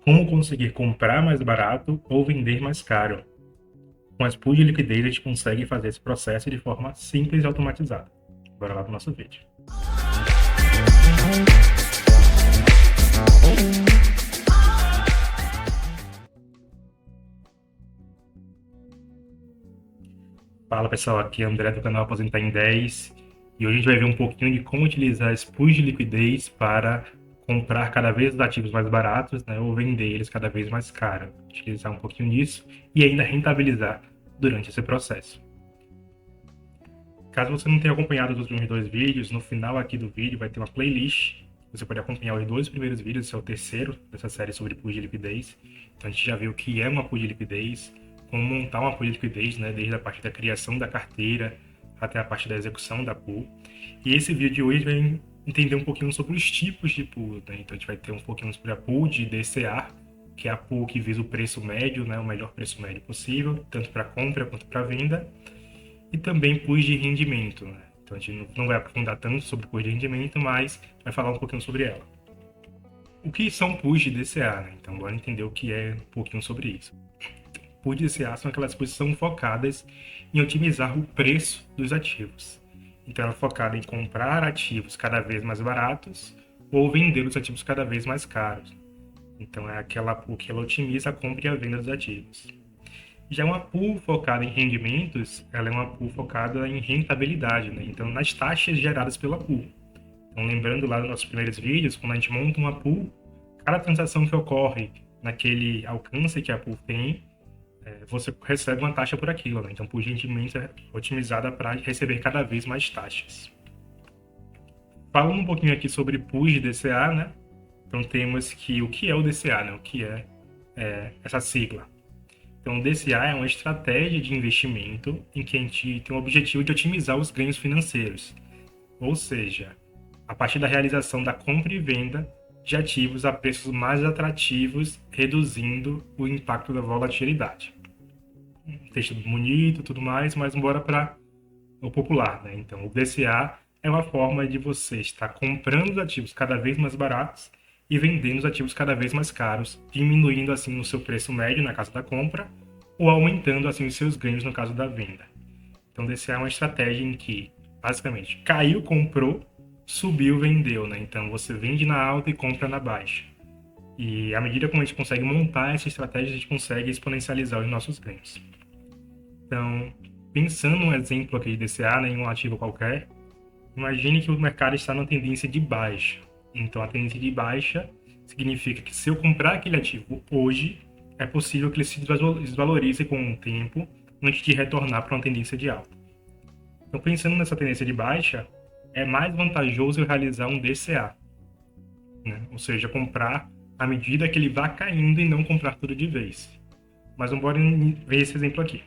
Como conseguir comprar mais barato ou vender mais caro? Com as pools de liquidez, a gente consegue fazer esse processo de forma simples e automatizada. Bora lá para o nosso vídeo. Fala pessoal, aqui é André do canal Aposentar em 10 e hoje a gente vai ver um pouquinho de como utilizar as pools de liquidez para comprar cada vez os ativos mais baratos, né, ou vender eles cada vez mais caro. Utilizar um pouquinho disso e ainda rentabilizar durante esse processo. Caso você não tenha acompanhado os últimos dois vídeos, no final aqui do vídeo vai ter uma playlist. Você pode acompanhar os dois primeiros vídeos, esse é o terceiro dessa série sobre pool de liquidez. Então a gente já viu o que é uma pool de liquidez, como montar uma pool de liquidez, né, desde a parte da criação da carteira até a parte da execução da pool. E esse vídeo de hoje vai entender um pouquinho sobre os tipos de pool, né? Então a gente vai ter um pouquinho sobre a pool de DCA, que é a pool que visa o preço médio, né, o melhor preço médio possível, tanto para compra quanto para venda. E também pools de rendimento, né? Então a gente não vai aprofundar tanto sobre pools de rendimento, mas vai falar um pouquinho sobre ela. O que são pools de DCA, né? Então bora entender o que é um pouquinho sobre isso. Pools de DCA são aquelas pools que são focadas em otimizar o preço dos ativos. Então ela é focada em comprar ativos cada vez mais baratos ou vender os ativos cada vez mais caros. Então é aquela pool que ela otimiza a compra e a venda dos ativos. Já uma pool focada em rendimentos, ela é uma pool focada em rentabilidade, né? Então, nas taxas geradas pela pool. Então, lembrando lá dos nossos primeiros vídeos, quando a gente monta uma pool, cada transação que ocorre naquele alcance que a pool tem, você recebe uma taxa por aquilo, né? Então, pool de rendimentos é otimizada para receber cada vez mais taxas. Falando um pouquinho aqui sobre pools de DCA, né? Então, temos que o que é o DCA, né? O que é essa sigla? Então, o DCA é uma estratégia de investimento em que a gente tem o objetivo de otimizar os ganhos financeiros, ou seja, a partir da realização da compra e venda de ativos a preços mais atrativos, reduzindo o impacto da volatilidade. Texto bonito, tudo mais, mas bora para o popular, né? Então, o DCA é uma forma de você estar comprando os ativos cada vez mais baratos e vendendo os ativos cada vez mais caros, diminuindo assim o seu preço médio na caso da compra ou aumentando assim os seus ganhos no caso da venda. Então, DCA é uma estratégia em que, basicamente, caiu, comprou, subiu, vendeu, né? Então, você vende na alta e compra na baixa. E à medida que a gente consegue montar essa estratégia, a gente consegue exponencializar os nossos ganhos. Então, pensando num exemplo aqui de DCA, né, em um ativo qualquer, imagine que o mercado está numa tendência de baixa. Então, a tendência de baixa significa que se eu comprar aquele ativo hoje, é possível que ele se desvalorize com o tempo antes de retornar para uma tendência de alta. Então, pensando nessa tendência de baixa, é mais vantajoso eu realizar um DCA, né? Ou seja, comprar à medida que ele vá caindo e não comprar tudo de vez. Mas vamos ver esse exemplo aqui.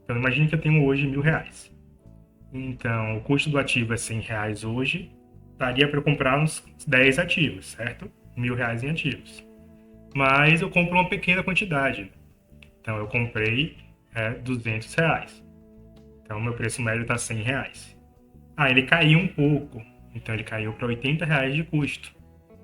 Então, imagine que eu tenho hoje R$1.000. Então, o custo do ativo é R$100 hoje, daria para eu comprar uns 10 ativos, certo? R$1.000 em ativos. Mas eu compro uma pequena quantidade. Então, eu comprei R$200. Então, o meu preço médio está R$100. Ele caiu um pouco. Então, ele caiu para R$80 de custo.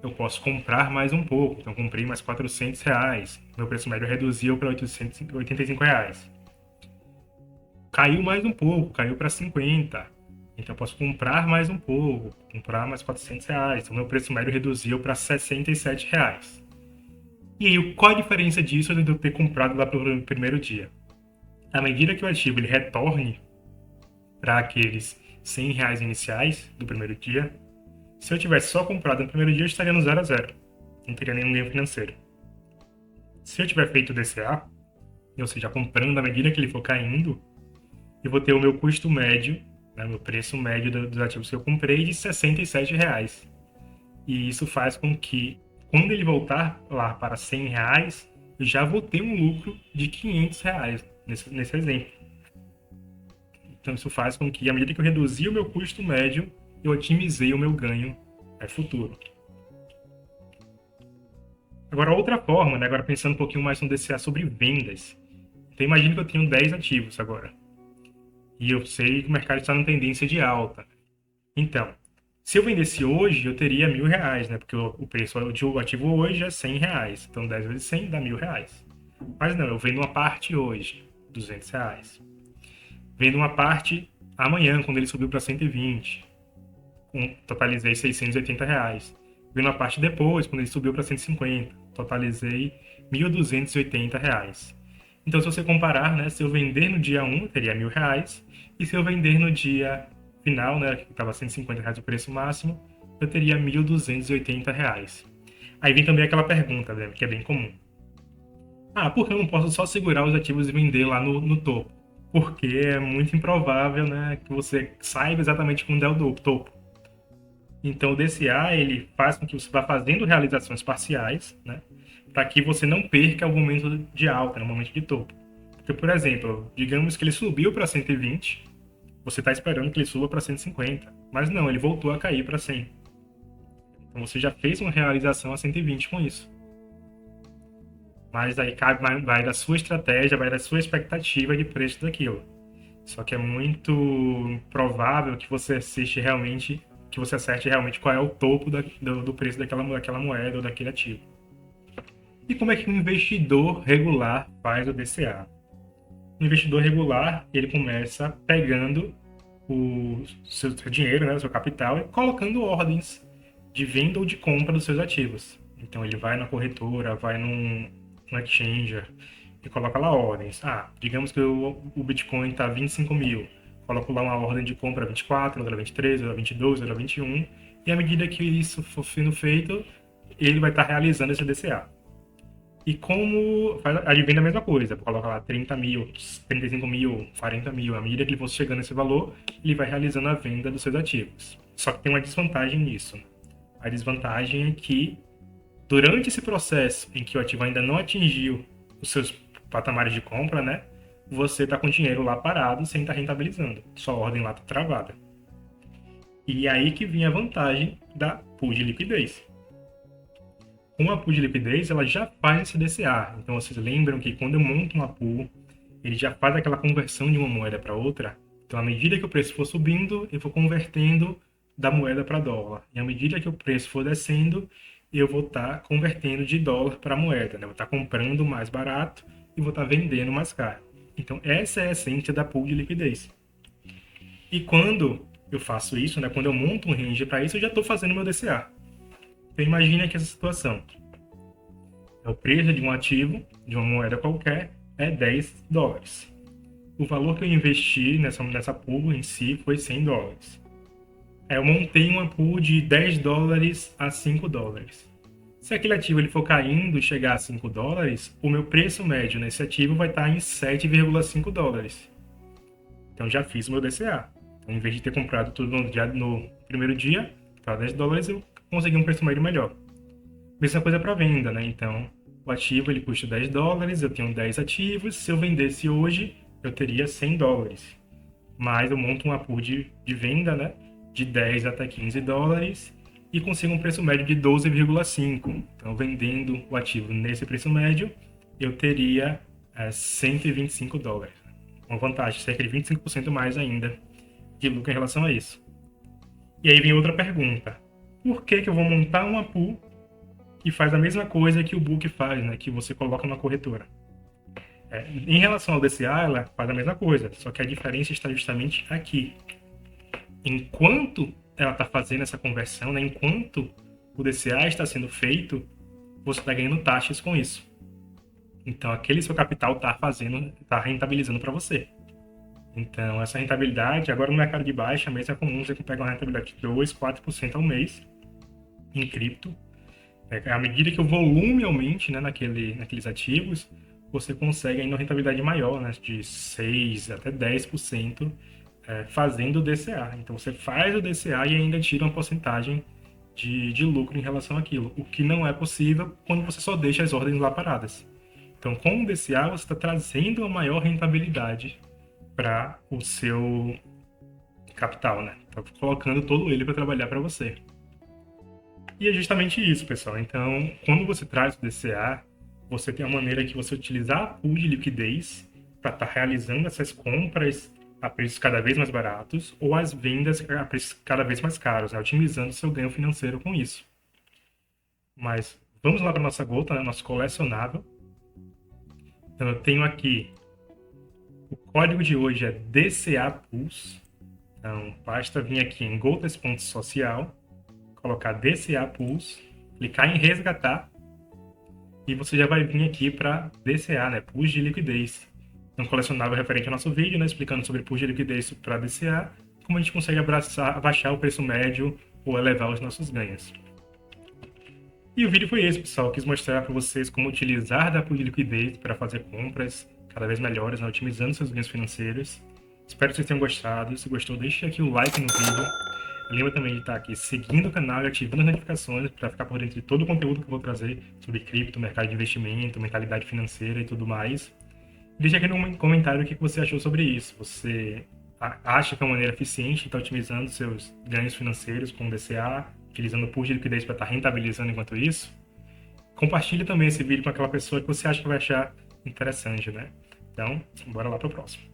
Eu posso comprar mais um pouco. Então, comprei mais R$400. Meu preço médio reduziu para R$85. Caiu mais um pouco, caiu para 50. Então, eu posso comprar mais um pouco, comprar mais R$400. Então, meu preço médio reduziu para R$67. E aí, qual a diferença disso de eu ter comprado lá pelo primeiro dia? À medida que o ativo ele retorne para aqueles R$100 iniciais do primeiro dia, se eu tivesse só comprado no primeiro dia, eu estaria no 0 a 0. Não teria nenhum ganho financeiro. Se eu tiver feito o DCA, ou seja, comprando à medida que ele for caindo, eu vou ter o meu custo médio, né, meu preço médio dos ativos que eu comprei de R$67. E isso faz com que, quando ele voltar lá para R$100, eu já vou ter um lucro de R$500 nesse exemplo. Então isso faz com que, à medida que eu reduzir o meu custo médio, eu otimizei o meu ganho futuro. Agora, outra forma, né, agora pensando um pouquinho mais no DCA sobre vendas. Então imagina que eu tenho 10 ativos agora. E eu sei que o mercado está em tendência de alta. Então, Se eu vendesse hoje, eu teria R$ 1.000, né? Porque o preço do ativo hoje é R$ 100. Então 10 vezes 100 dá R$ 1.000. Mas não, eu vendo uma parte hoje, R$ 200. Vendo uma parte amanhã, quando ele subiu para 120. Totalizei R$ 680. Vendo uma parte depois, quando ele subiu para 150. Totalizei R$ 1.280. Então, se você comparar, né, se eu vender no dia 1, eu teria R$ 1.000. E se eu vender no dia final, né, que estava R$ 150 o preço máximo, eu teria R$ 1.280. Aí vem também aquela pergunta, né, que é bem comum. Ah, por que eu não posso só segurar os ativos e vender lá no topo? Porque é muito improvável, né, que você saiba exatamente quando é o topo. Então, o DCA, ele faz com que você vá fazendo realizações parciais, né, para que você não perca o momento de alta, no momento de topo. Porque, por exemplo, digamos que ele subiu para 120, você está esperando que ele suba para 150, mas não, ele voltou a cair para 100. Então, você já fez uma realização a 120 com isso. Mas aí vai da sua estratégia, vai da sua expectativa de preço daquilo. Só que é muito provável que você acerte realmente qual é o topo do preço daquela moeda ou daquele ativo. E como é que um investidor regular faz o DCA? O investidor regular, ele começa pegando o seu dinheiro, né, o seu capital, e colocando ordens de venda ou de compra dos seus ativos. Então ele vai na corretora, vai num exchanger e coloca lá ordens. Digamos que o Bitcoin está 25 mil. Coloco lá uma ordem de compra 24, outra 23, outra 22, outra 21. E à medida que isso for sendo feito, ele vai estar realizando esse DCA. E como ele vende a mesma coisa, coloca lá 30 mil, 35 mil, 40 mil, à medida que ele for chegando nesse valor, ele vai realizando a venda dos seus ativos. Só que tem uma desvantagem nisso. A desvantagem é que, durante esse processo em que o ativo ainda não atingiu os seus patamares de compra, né, você está com o dinheiro lá parado sem estar rentabilizando. Sua ordem lá está travada. E aí que vem a vantagem da pool de liquidez. Com a pool de liquidez, ela já faz esse DCA. Então, vocês lembram que quando eu monto uma pool, ele já faz aquela conversão de uma moeda para outra. Então, à medida que o preço for subindo, eu vou convertendo da moeda para dólar. E à medida que o preço for descendo, eu vou estar convertendo de dólar para moeda. Né? Eu vou estar comprando mais barato e vou estar vendendo mais caro. Então, essa é a essência da pool de liquidez. E quando eu faço isso, né, quando eu monto um range para isso, eu já estou fazendo meu DCA. Então, imagine que essa situação. O preço de um ativo, de uma moeda qualquer, é $10. O valor que eu investi nessa pool em si foi $100. Eu montei uma pool de $10 a $5. Se aquele ativo ele for caindo e chegar a $5, o meu preço médio nesse ativo vai estar em $7,5. Então já fiz o meu DCA. Então, em vez de ter comprado tudo no primeiro dia, para $10, eu consegui um preço médio melhor. Mesma coisa para venda, né? Então, o ativo ele custa $10, eu tenho 10 ativos. Se eu vendesse hoje, eu teria $100. Mas eu monto uma pool de venda, né? De 10 até $15 e consigo um preço médio de 12,5. Então, vendendo o ativo nesse preço médio, eu teria $125. Uma vantagem, cerca de 25% mais ainda de lucro em relação a isso. E aí vem outra pergunta. Por que eu vou montar uma pool que faz a mesma coisa que o book faz, né? Que você coloca na corretora? Em relação ao DCA, ela faz a mesma coisa, só que a diferença está justamente aqui. Enquanto ela está fazendo essa conversão, né? Enquanto o DCA está sendo feito, você está ganhando taxas com isso. Então, aquele seu capital está rentabilizando para você. Então, essa rentabilidade, agora no mercado de baixa, mesmo é comum você pegar uma rentabilidade de 2%, 4% ao mês em cripto. À medida que o volume aumente, né, naqueles ativos, você consegue ainda uma rentabilidade maior, né, de 6% até 10%, fazendo o DCA. Então, você faz o DCA e ainda tira uma porcentagem de lucro em relação àquilo, o que não é possível quando você só deixa as ordens lá paradas. Então, com o DCA, você está trazendo uma maior rentabilidade para o seu capital, né? Tá colocando todo ele para trabalhar para você. E é justamente isso, pessoal. Então, quando você traz o DCA, você tem uma maneira que você utilizar a pool de liquidez para estar realizando essas compras a preços cada vez mais baratos ou as vendas a preços cada vez mais caros, né? Otimizando seu ganho financeiro com isso. Mas vamos lá para nossa gota, né? Nosso colecionável. Então eu tenho aqui, o código de hoje é DCA Pulse. Então basta vir aqui em gotas.social, colocar DCA Pulse, clicar em resgatar e você já vai vir aqui para DCA, né? Pools de liquidez. Um colecionável referente ao nosso vídeo, né? Explicando sobre pools de liquidez para DCA, como a gente consegue abaixar o preço médio ou elevar os nossos ganhos. E o vídeo foi esse, pessoal. Eu quis mostrar para vocês como utilizar da pool de liquidez para fazer compras cada vez melhores, né? Otimizando seus ganhos financeiros. Espero que vocês tenham gostado. Se gostou, deixe aqui o like no vídeo. Lembra também de estar aqui seguindo o canal e ativando as notificações para ficar por dentro de todo o conteúdo que eu vou trazer sobre cripto, mercado de investimento, mentalidade financeira e tudo mais. Deixa aqui no comentário o que você achou sobre isso. Você acha que é uma maneira eficiente de estar otimizando seus ganhos financeiros com o DCA, utilizando o pool de liquidez para estar rentabilizando enquanto isso? Compartilhe também esse vídeo com aquela pessoa que você acha que vai achar interessante, né? Então, bora lá para o próximo.